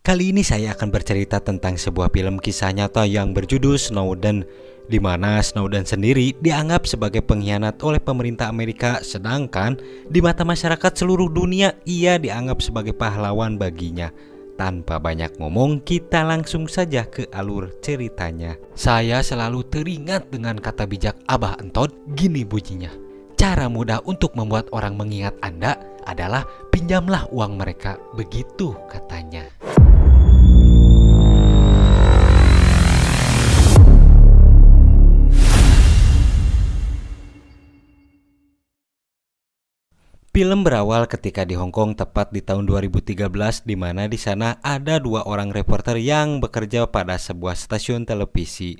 Kali ini saya akan bercerita tentang sebuah film kisah nyata yang berjudul Snowden, di mana Snowden sendiri dianggap sebagai pengkhianat oleh pemerintah Amerika, sedangkan di mata masyarakat seluruh dunia ia dianggap sebagai pahlawan baginya. Tanpa banyak ngomong, kita langsung saja ke alur ceritanya. Saya selalu teringat dengan kata bijak Abah Entot, gini bunyinya. Cara mudah untuk membuat orang mengingat Anda adalah pinjamlah uang mereka, begitu katanya. Film berawal ketika di Hong Kong tepat di tahun 2013, di mana di sana ada dua orang reporter yang bekerja pada sebuah stasiun televisi.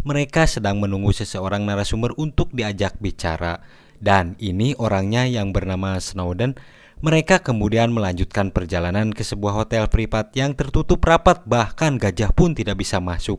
Mereka sedang menunggu seseorang narasumber untuk diajak bicara, dan ini orangnya yang bernama Snowden. Mereka kemudian melanjutkan perjalanan ke sebuah hotel privat yang tertutup rapat, bahkan gajah pun tidak bisa masuk.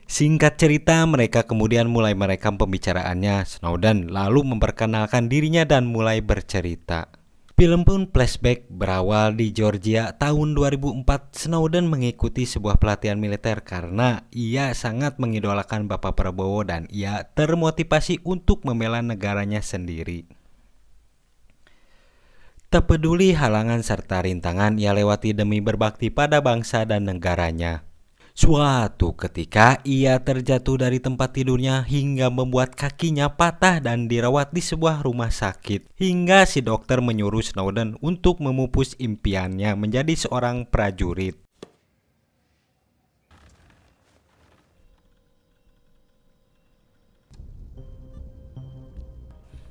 Singkat cerita, mereka kemudian mulai merekam pembicaraannya. Snowden lalu memperkenalkan dirinya dan mulai bercerita. Film pun flashback berawal di Georgia tahun 2004. Snowden mengikuti sebuah pelatihan militer karena ia sangat mengidolakan Bapak Prabowo dan ia termotivasi untuk membela negaranya sendiri. Tak peduli halangan serta rintangan ia lewati demi berbakti pada bangsa dan negaranya. Suatu ketika ia terjatuh dari tempat tidurnya hingga membuat kakinya patah dan dirawat di sebuah rumah sakit. Hingga si dokter menyuruh Snowden untuk memupus impiannya menjadi seorang prajurit.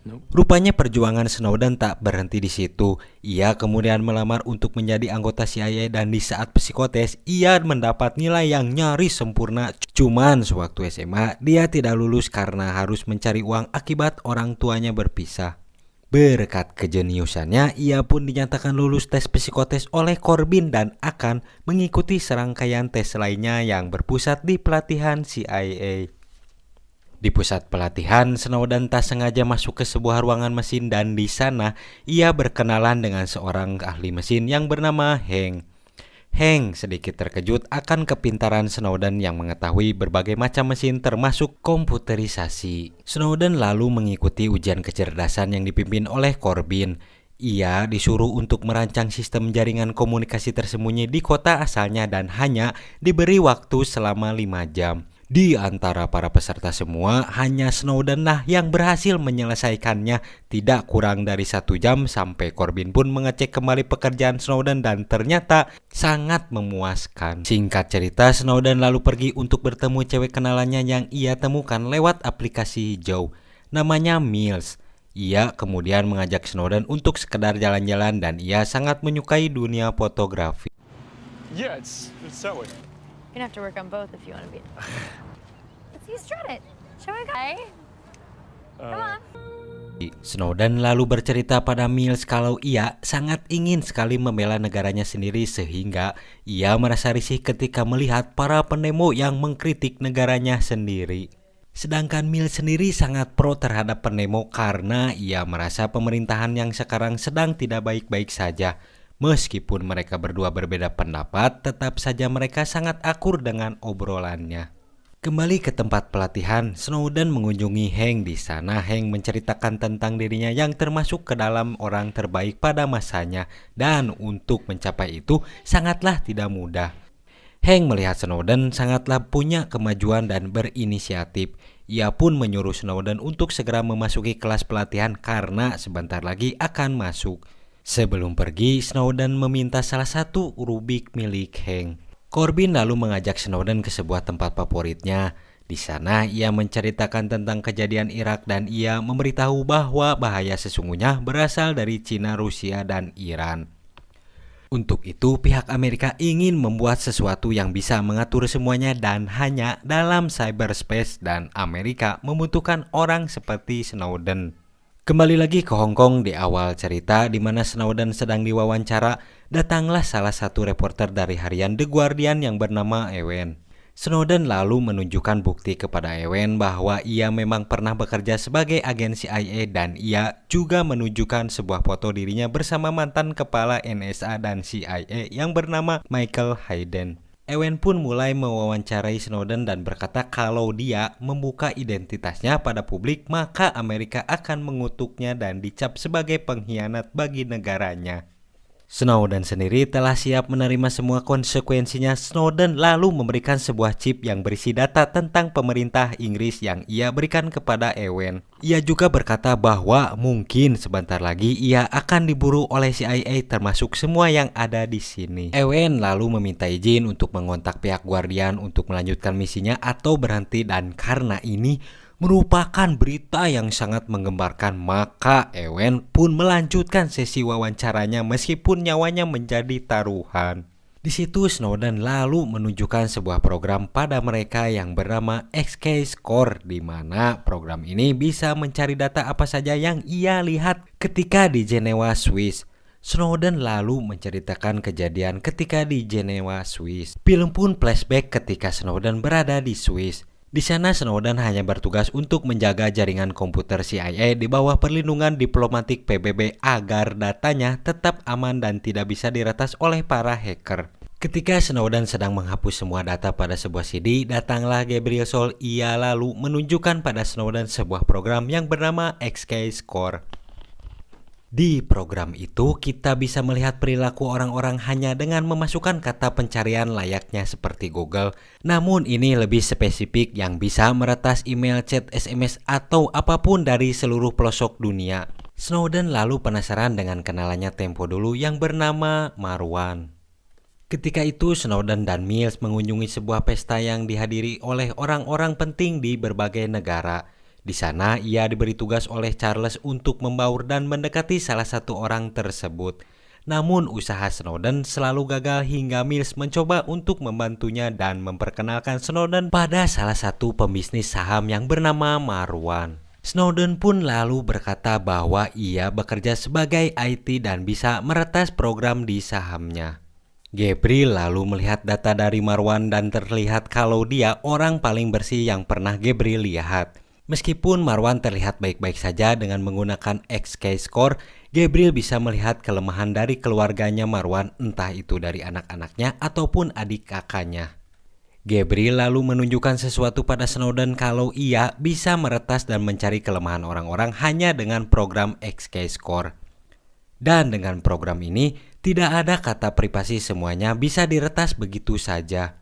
Rupanya perjuangan Snowden tak berhenti di situ. Ia kemudian melamar untuk menjadi anggota CIA dan di saat psikotes ia mendapat nilai yang nyaris sempurna. Cuman sewaktu SMA dia tidak lulus karena harus mencari uang akibat orang tuanya berpisah. Berkat kejeniusannya ia pun dinyatakan lulus tes psikotes oleh Corbin dan akan mengikuti serangkaian tes lainnya yang berpusat di pelatihan CIA. Di pusat pelatihan, Snowden tak sengaja masuk ke sebuah ruangan mesin dan di sana ia berkenalan dengan seorang ahli mesin yang bernama Hank. Hank sedikit terkejut akan kepintaran Snowden yang mengetahui berbagai macam mesin termasuk komputerisasi. Snowden lalu mengikuti ujian kecerdasan yang dipimpin oleh Corbin. Ia disuruh untuk merancang sistem jaringan komunikasi tersembunyi di kota asalnya dan hanya diberi waktu selama 5 jam. Di antara para peserta semua, hanya Snowden lah yang berhasil menyelesaikannya tidak kurang dari 1 jam sampai Corbin pun mengecek kembali pekerjaan Snowden dan ternyata sangat memuaskan. Singkat cerita, Snowden lalu pergi untuk bertemu cewek kenalannya yang ia temukan lewat aplikasi hijau. Namanya Mills. Ia kemudian mengajak Snowden untuk sekedar jalan-jalan dan ia sangat menyukai dunia fotografi. Yeah, it's that way. You're gonna have to work on both if you want to be. Let's use Reddit. Shall we go? Come on. Snowden lalu bercerita pada Mills kalau ia sangat ingin sekali membela negaranya sendiri sehingga ia merasa risih ketika melihat para pendemo yang mengkritik negaranya sendiri. Sedangkan Mills sendiri sangat pro terhadap pendemo karena ia merasa pemerintahan yang sekarang sedang tidak baik-baik saja. Meskipun mereka berdua berbeda pendapat, tetap saja mereka sangat akur dengan obrolannya. Kembali ke tempat pelatihan, Snowden mengunjungi Hank. Di sana Hank menceritakan tentang dirinya yang termasuk ke dalam orang terbaik pada masanya dan untuk mencapai itu sangatlah tidak mudah. Hank melihat Snowden sangatlah punya kemajuan dan berinisiatif. Ia pun menyuruh Snowden untuk segera memasuki kelas pelatihan karena sebentar lagi akan masuk. Sebelum pergi, Snowden meminta salah satu Rubik milik Hank. Corbin lalu mengajak Snowden ke sebuah tempat favoritnya. Di sana ia menceritakan tentang kejadian Irak dan ia memberitahu bahwa bahaya sesungguhnya berasal dari Cina, Rusia, dan Iran. Untuk itu pihak Amerika ingin membuat sesuatu yang bisa mengatur semuanya dan hanya dalam cyberspace dan Amerika membutuhkan orang seperti Snowden. Kembali lagi ke Hong Kong di awal cerita di mana Snowden sedang diwawancara, datanglah salah satu reporter dari harian The Guardian yang bernama Ewen. Snowden lalu menunjukkan bukti kepada Ewen bahwa ia memang pernah bekerja sebagai agen CIA dan ia juga menunjukkan sebuah foto dirinya bersama mantan kepala NSA dan CIA yang bernama Michael Hayden. Ewen pun mulai mewawancarai Snowden dan berkata kalau dia membuka identitasnya pada publik maka Amerika akan mengutuknya dan dicap sebagai pengkhianat bagi negaranya. Snowden sendiri telah siap menerima semua konsekuensinya. Snowden lalu memberikan sebuah chip yang berisi data tentang pemerintah Inggris yang ia berikan kepada Ewen. Ia juga berkata bahwa mungkin sebentar lagi ia akan diburu oleh CIA termasuk semua yang ada di sini. Ewen lalu meminta izin untuk mengontak pihak Guardian untuk melanjutkan misinya atau berhenti dan karena ini merupakan berita yang sangat menggemparkan, maka Ewen pun melanjutkan sesi wawancaranya meskipun nyawanya menjadi taruhan. Di situ Snowden lalu menunjukkan sebuah program pada mereka yang bernama XKeyscore, di mana program ini bisa mencari data apa saja yang ia lihat ketika di Jenewa, Swiss. Snowden lalu menceritakan kejadian ketika di Jenewa, Swiss. Film pun flashback ketika Snowden berada di Swiss. Di sana Snowden hanya bertugas untuk menjaga jaringan komputer CIA di bawah perlindungan diplomatik PBB agar datanya tetap aman dan tidak bisa diretas oleh para hacker. Ketika Snowden sedang menghapus semua data pada sebuah CD, datanglah Gabriel Sol. Ia lalu menunjukkan pada Snowden sebuah program yang bernama XKeyscore. Di program itu kita bisa melihat perilaku orang-orang hanya dengan memasukkan kata pencarian layaknya seperti Google. Namun ini lebih spesifik yang bisa meretas email, chat, SMS atau apapun dari seluruh pelosok dunia. Snowden lalu penasaran dengan kenalannya tempo dulu yang bernama Marwan. Ketika itu Snowden dan Mills mengunjungi sebuah pesta yang dihadiri oleh orang-orang penting di berbagai negara. Di sana ia diberi tugas oleh Charles untuk membaur dan mendekati salah satu orang tersebut. Namun usaha Snowden selalu gagal hingga Mills mencoba untuk membantunya dan memperkenalkan Snowden pada salah satu pembisnis saham yang bernama Marwan. Snowden pun lalu berkata bahwa ia bekerja sebagai IT dan bisa meretas program di sahamnya. Gabriel lalu melihat data dari Marwan dan terlihat kalau dia orang paling bersih yang pernah Gabriel lihat. Meskipun Marwan terlihat baik-baik saja dengan menggunakan XKeyscore, Gabriel bisa melihat kelemahan dari keluarganya Marwan, entah itu dari anak-anaknya ataupun adik kakaknya. Gabriel lalu menunjukkan sesuatu pada Snowden kalau ia bisa meretas dan mencari kelemahan orang-orang hanya dengan program XKeyscore. Dan dengan program ini, tidak ada kata privasi, semuanya bisa diretas begitu saja.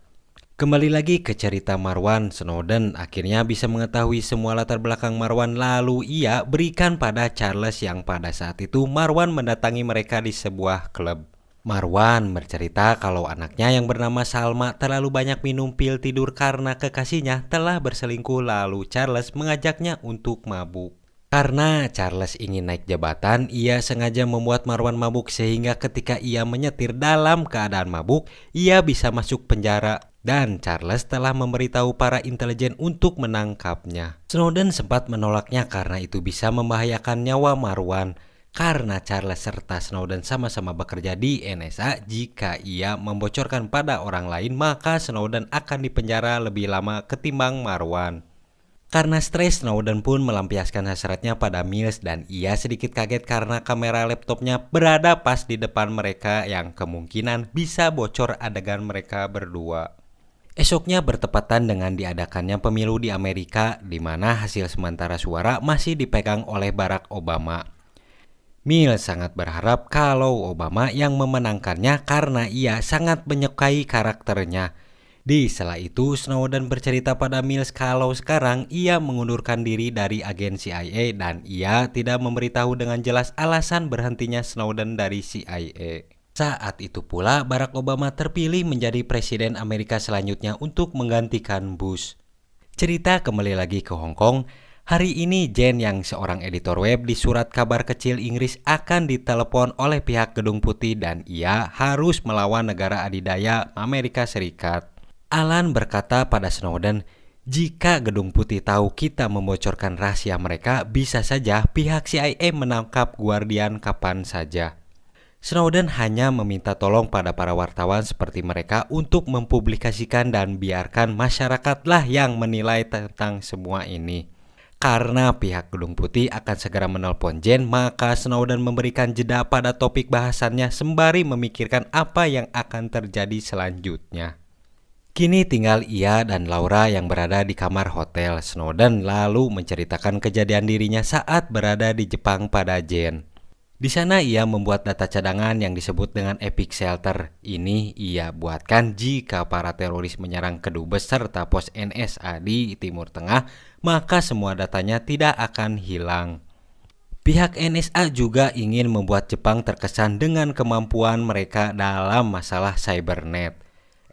Kembali lagi ke cerita Marwan, Snowden akhirnya bisa mengetahui semua latar belakang Marwan lalu ia berikan pada Charles yang pada saat itu Marwan mendatangi mereka di sebuah klub. Marwan bercerita kalau anaknya yang bernama Salma terlalu banyak minum pil tidur karena kekasihnya telah berselingkuh lalu Charles mengajaknya untuk mabuk. Karena Charles ingin naik jabatan, ia sengaja membuat Marwan mabuk sehingga ketika ia menyetir dalam keadaan mabuk, ia bisa masuk penjara. Dan Charles telah memberitahu para intelijen untuk menangkapnya. Snowden sempat menolaknya karena itu bisa membahayakan nyawa Marwan. Karena Charles serta Snowden sama-sama bekerja di NSA, jika ia membocorkan pada orang lain, maka Snowden akan dipenjara lebih lama ketimbang Marwan. Karena stres, Snowden pun melampiaskan hasratnya pada Mills dan ia sedikit kaget karena kamera laptopnya berada pas di depan mereka yang kemungkinan bisa bocor adegan mereka berdua. Esoknya bertepatan dengan diadakannya pemilu di Amerika, di mana hasil sementara suara masih dipegang oleh Barack Obama. Mills sangat berharap kalau Obama yang memenangkannya karena ia sangat menyukai karakternya. Di sela itu, Snowden bercerita pada Mills kalau sekarang ia mengundurkan diri dari agen CIA dan ia tidak memberitahu dengan jelas alasan berhentinya Snowden dari CIA. Saat itu pula Barack Obama terpilih menjadi presiden Amerika selanjutnya untuk menggantikan Bush. Cerita kembali lagi ke Hong Kong. Hari ini Jen yang seorang editor web di surat kabar kecil Inggris akan ditelepon oleh pihak Gedung Putih dan ia harus melawan negara adidaya Amerika Serikat. Alan berkata pada Snowden, jika Gedung Putih tahu kita membocorkan rahasia mereka, bisa saja pihak CIA menangkap Guardian kapan saja. Snowden hanya meminta tolong pada para wartawan seperti mereka untuk mempublikasikan dan biarkan masyarakatlah yang menilai tentang semua ini. Karena pihak Gedung Putih akan segera menelpon Jen, maka Snowden memberikan jeda pada topik bahasannya sembari memikirkan apa yang akan terjadi selanjutnya. Kini tinggal ia dan Laura yang berada di kamar hotel. Snowden lalu menceritakan kejadian dirinya saat berada di Jepang pada Jen. Di sana ia membuat data cadangan yang disebut dengan Epic Shelter. Ini ia buatkan jika para teroris menyerang kedubes serta pos NSA di Timur Tengah, maka semua datanya tidak akan hilang. Pihak NSA juga ingin membuat Jepang terkesan dengan kemampuan mereka dalam masalah cybernet.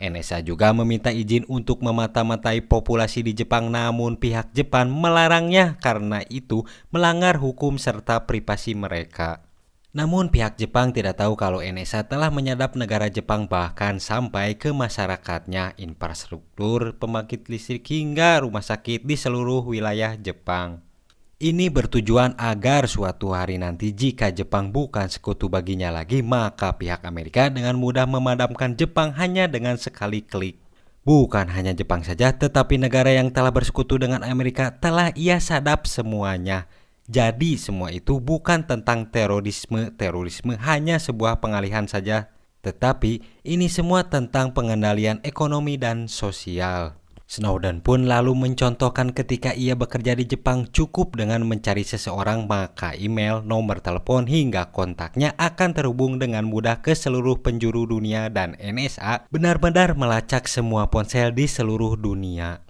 NSA juga meminta izin untuk memata-matai populasi di Jepang, namun pihak Jepang melarangnya karena itu melanggar hukum serta privasi mereka. Namun pihak Jepang tidak tahu kalau NSA telah menyadap negara Jepang bahkan sampai ke masyarakatnya, infrastruktur, pembangkit listrik hingga rumah sakit di seluruh wilayah Jepang. Ini bertujuan agar suatu hari nanti jika Jepang bukan sekutu baginya lagi, maka pihak Amerika dengan mudah memadamkan Jepang hanya dengan sekali klik. Bukan hanya Jepang saja, tetapi negara yang telah bersekutu dengan Amerika telah ia sadap semuanya. Jadi semua itu bukan tentang terorisme hanya sebuah pengalihan saja, tetapi ini semua tentang pengendalian ekonomi dan sosial. Snowden pun lalu mencontohkan ketika ia bekerja di Jepang, cukup dengan mencari seseorang maka email, nomor telepon hingga kontaknya akan terhubung dengan mudah ke seluruh penjuru dunia dan NSA benar-benar melacak semua ponsel di seluruh dunia.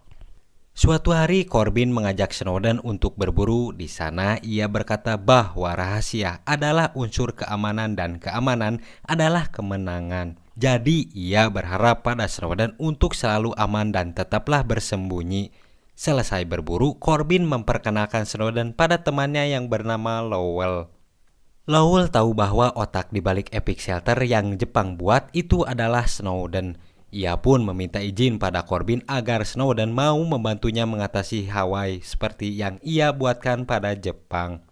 Suatu hari Corbyn mengajak Snowden untuk berburu. Di sana ia berkata bahwa rahasia adalah unsur keamanan dan keamanan adalah kemenangan. Jadi ia berharap pada Snowden untuk selalu aman dan tetaplah bersembunyi. Selesai berburu, Corbyn memperkenalkan Snowden pada temannya yang bernama Lowell. Lowell tahu bahwa otak di balik Epic Shelter yang Jepang buat itu adalah Snowden. Ia pun meminta izin pada Corbyn agar Snowden mau membantunya mengatasi Hawaii seperti yang ia buatkan pada Jepang.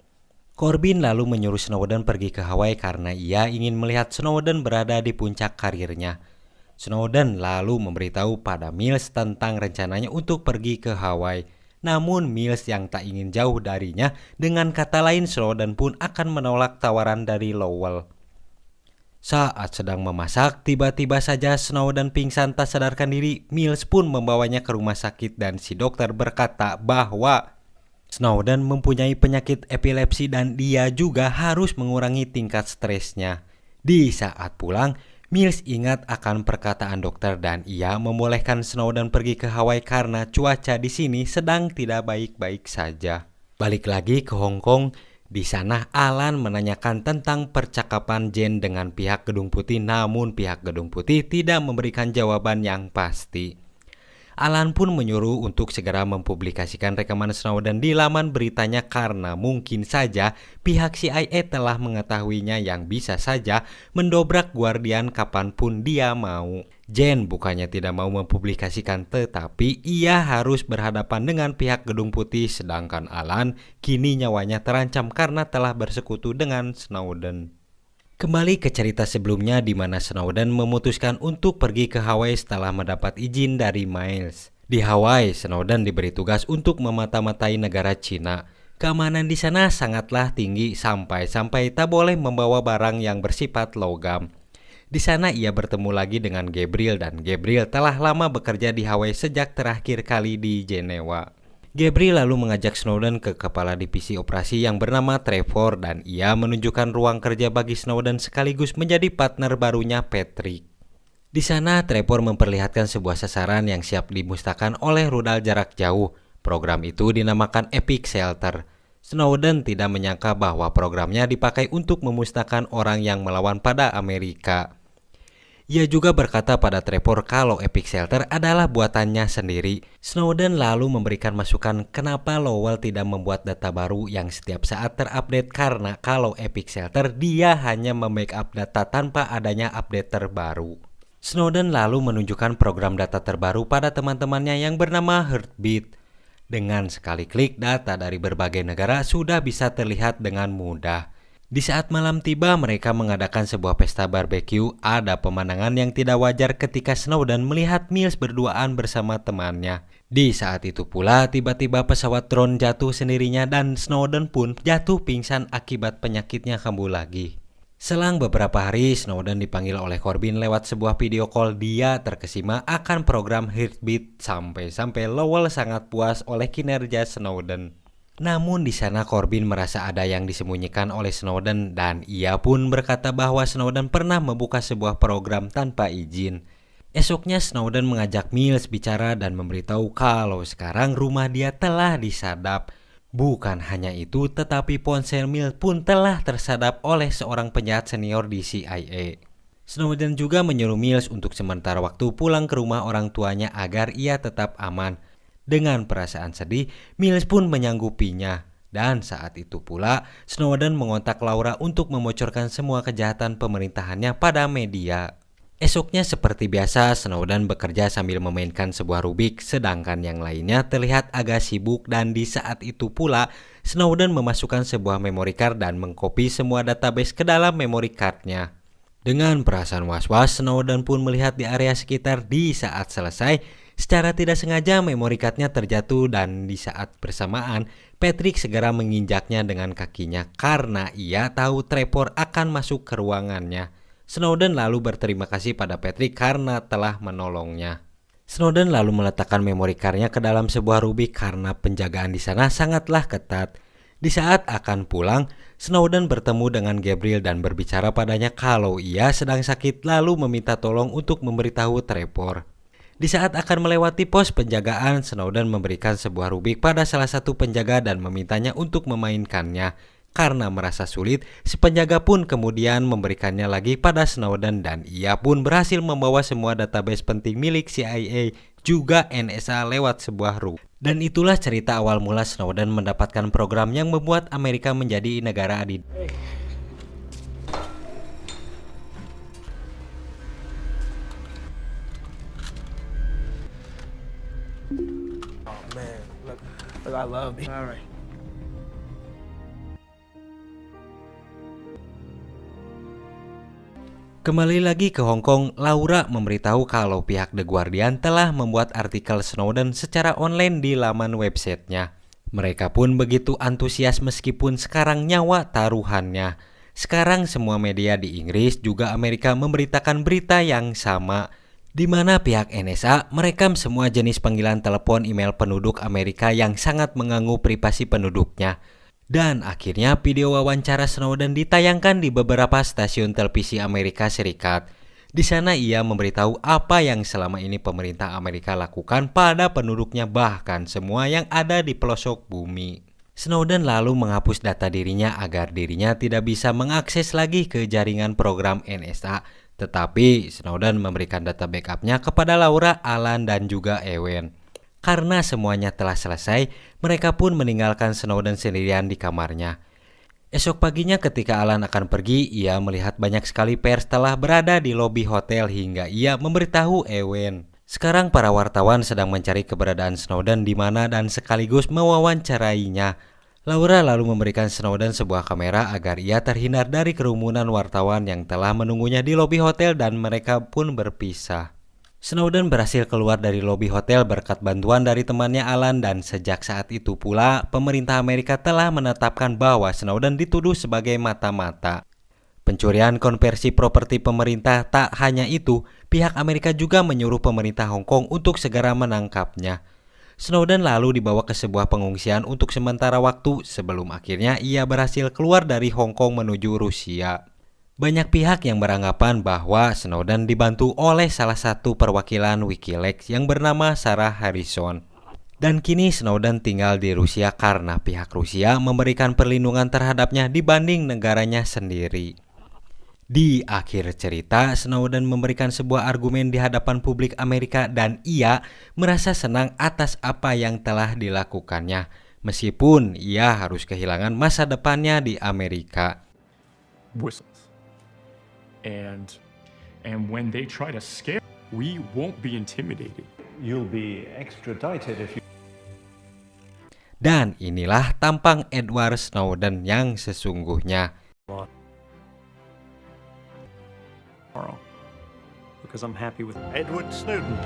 Corbyn lalu menyuruh Snowden pergi ke Hawaii karena ia ingin melihat Snowden berada di puncak karirnya. Snowden lalu memberitahu pada Mills tentang rencananya untuk pergi ke Hawaii. Namun Mills yang tak ingin jauh darinya, dengan kata lain Snowden pun akan menolak tawaran dari Lowell. Saat sedang memasak, tiba-tiba saja Snowden pingsan tak sadarkan diri. Mills pun membawanya ke rumah sakit dan si dokter berkata bahwa Snowden mempunyai penyakit epilepsi dan dia juga harus mengurangi tingkat stresnya. Di saat pulang, Mills ingat akan perkataan dokter dan ia membolehkan Snowden pergi ke Hawaii karena cuaca di sini sedang tidak baik-baik saja. Balik lagi ke Hong Kong. Di sana Alan menanyakan tentang percakapan Jen dengan pihak Gedung Putih, namun pihak Gedung Putih tidak memberikan jawaban yang pasti. Alan pun menyuruh untuk segera mempublikasikan rekaman Snowden di laman beritanya karena mungkin saja pihak CIA telah mengetahuinya yang bisa saja mendobrak Guardian kapanpun dia mau. Jen bukannya tidak mau mempublikasikan, tetapi ia harus berhadapan dengan pihak Gedung Putih, sedangkan Alan kini nyawanya terancam karena telah bersekutu dengan Snowden. Kembali ke cerita sebelumnya di mana Snowden memutuskan untuk pergi ke Hawaii setelah mendapat izin dari Miles. Di Hawaii, Snowden diberi tugas untuk memata-matai negara Cina. Keamanan di sana sangatlah tinggi sampai-sampai tak boleh membawa barang yang bersifat logam. Di sana ia bertemu lagi dengan Gabriel dan Gabriel telah lama bekerja di Hawaii sejak terakhir kali di Jenewa. Gabriel lalu mengajak Snowden ke kepala divisi operasi yang bernama Trevor dan ia menunjukkan ruang kerja bagi Snowden sekaligus menjadi partner barunya Patrick. Di sana Trevor memperlihatkan sebuah sasaran yang siap dimusnahkan oleh rudal jarak jauh. Program itu dinamakan Epic Shelter. Snowden tidak menyangka bahwa programnya dipakai untuk memusnahkan orang yang melawan pada Amerika. Ia juga berkata pada Trevor kalau Epic Shelter adalah buatannya sendiri. Snowden lalu memberikan masukan kenapa Lowell tidak membuat data baru yang setiap saat terupdate karena kalau Epic Shelter dia hanya membackup data tanpa adanya update terbaru. Snowden lalu menunjukkan program data terbaru pada teman-temannya yang bernama Heartbeat. Dengan sekali klik data dari berbagai negara sudah bisa terlihat dengan mudah. Di saat malam tiba, mereka mengadakan sebuah pesta barbeque. Ada pemandangan yang tidak wajar ketika Snowden melihat Mills berduaan bersama temannya. Di saat itu pula, tiba-tiba pesawat drone jatuh sendirinya dan Snowden pun jatuh pingsan akibat penyakitnya kambuh lagi. Selang beberapa hari, Snowden dipanggil oleh Corbyn lewat sebuah video call. Dia terkesima akan program Heartbeat sampai-sampai Lowell sangat puas oleh kinerja Snowden. Namun di sana Corbyn merasa ada yang disembunyikan oleh Snowden dan ia pun berkata bahwa Snowden pernah membuka sebuah program tanpa izin. Esoknya Snowden mengajak Mills bicara dan memberitahu kalau sekarang rumah dia telah disadap. Bukan hanya itu, tetapi ponsel Mills pun telah tersadap oleh seorang penjahat senior di CIA. Snowden juga menyuruh Mills untuk sementara waktu pulang ke rumah orang tuanya agar ia tetap aman. Dengan perasaan sedih, Mills pun menyanggupinya. Dan saat itu pula, Snowden mengontak Laura untuk membocorkan semua kejahatan pemerintahannya pada media. Esoknya seperti biasa, Snowden bekerja sambil memainkan sebuah Rubik, sedangkan yang lainnya terlihat agak sibuk dan di saat itu pula, Snowden memasukkan sebuah memory card dan mengcopy semua database ke dalam memory cardnya. Dengan perasaan was-was, Snowden pun melihat di area sekitar. Di saat selesai, secara tidak sengaja memory cardnya terjatuh dan di saat bersamaan Patrick segera menginjaknya dengan kakinya karena ia tahu Trevor akan masuk ke ruangannya. Snowden lalu berterima kasih pada Patrick karena telah menolongnya. Snowden lalu meletakkan memory cardnya ke dalam sebuah Rubik karena penjagaan di sana sangatlah ketat. Di saat akan pulang, Snowden bertemu dengan Gabriel dan berbicara padanya kalau ia sedang sakit lalu meminta tolong untuk memberitahu Trevor. Di saat akan melewati pos penjagaan, Snowden memberikan sebuah Rubik pada salah satu penjaga dan memintanya untuk memainkannya. Karena merasa sulit, si penjaga pun kemudian memberikannya lagi pada Snowden dan ia pun berhasil membawa semua database penting milik CIA juga NSA lewat sebuah Rubik. Dan itulah cerita awal mula Snowden mendapatkan program yang membuat Amerika menjadi negara adidaya. Oh man, look, I love me. All right. Kembali lagi ke Hong Kong, Laura memberitahu kalau pihak The Guardian telah membuat artikel Snowden secara online di laman websitenya. Mereka pun begitu antusias meskipun sekarang nyawa taruhannya. Sekarang semua media di Inggris juga Amerika memberitakan berita yang sama, di mana pihak NSA merekam semua jenis panggilan telepon email penduduk Amerika yang sangat mengganggu privasi penduduknya. Dan akhirnya video wawancara Snowden ditayangkan di beberapa stasiun televisi Amerika Serikat. Di sana ia memberitahu apa yang selama ini pemerintah Amerika lakukan pada penduduknya bahkan semua yang ada di pelosok bumi. Snowden lalu menghapus data dirinya agar dirinya tidak bisa mengakses lagi ke jaringan program NSA. Tetapi Snowden memberikan data backupnya kepada Laura, Alan, dan juga Ewen. Karena semuanya telah selesai, mereka pun meninggalkan Snowden sendirian di kamarnya. Esok paginya ketika Alan akan pergi, ia melihat banyak sekali pers telah berada di lobi hotel hingga ia memberitahu Ewen. Sekarang para wartawan sedang mencari keberadaan Snowden di mana dan sekaligus mewawancarainya. Laura lalu memberikan Snowden sebuah kamera agar ia terhindar dari kerumunan wartawan yang telah menunggunya di lobi hotel dan mereka pun berpisah. Snowden berhasil keluar dari lobi hotel berkat bantuan dari temannya Alan dan sejak saat itu pula pemerintah Amerika telah menetapkan bahwa Snowden dituduh sebagai mata-mata. Pencurian konversi properti pemerintah. Tak hanya itu, pihak Amerika juga menyuruh pemerintah Hong Kong untuk segera menangkapnya. Snowden lalu dibawa ke sebuah pengungsian untuk sementara waktu sebelum akhirnya ia berhasil keluar dari Hong Kong menuju Rusia. Banyak pihak yang beranggapan bahwa Snowden dibantu oleh salah satu perwakilan Wikileaks yang bernama Sarah Harrison. Dan kini Snowden tinggal di Rusia karena pihak Rusia memberikan perlindungan terhadapnya dibanding negaranya sendiri. Di akhir cerita, Snowden memberikan sebuah argumen di hadapan publik Amerika dan ia merasa senang atas apa yang telah dilakukannya, meskipun ia harus kehilangan masa depannya di Amerika. Whistles. And when they try to scare, we won't be intimidated. You'll be extradited if you... Dan inilah tampang Edward Snowden yang sesungguhnya. because I'm happy with Edward Snowden.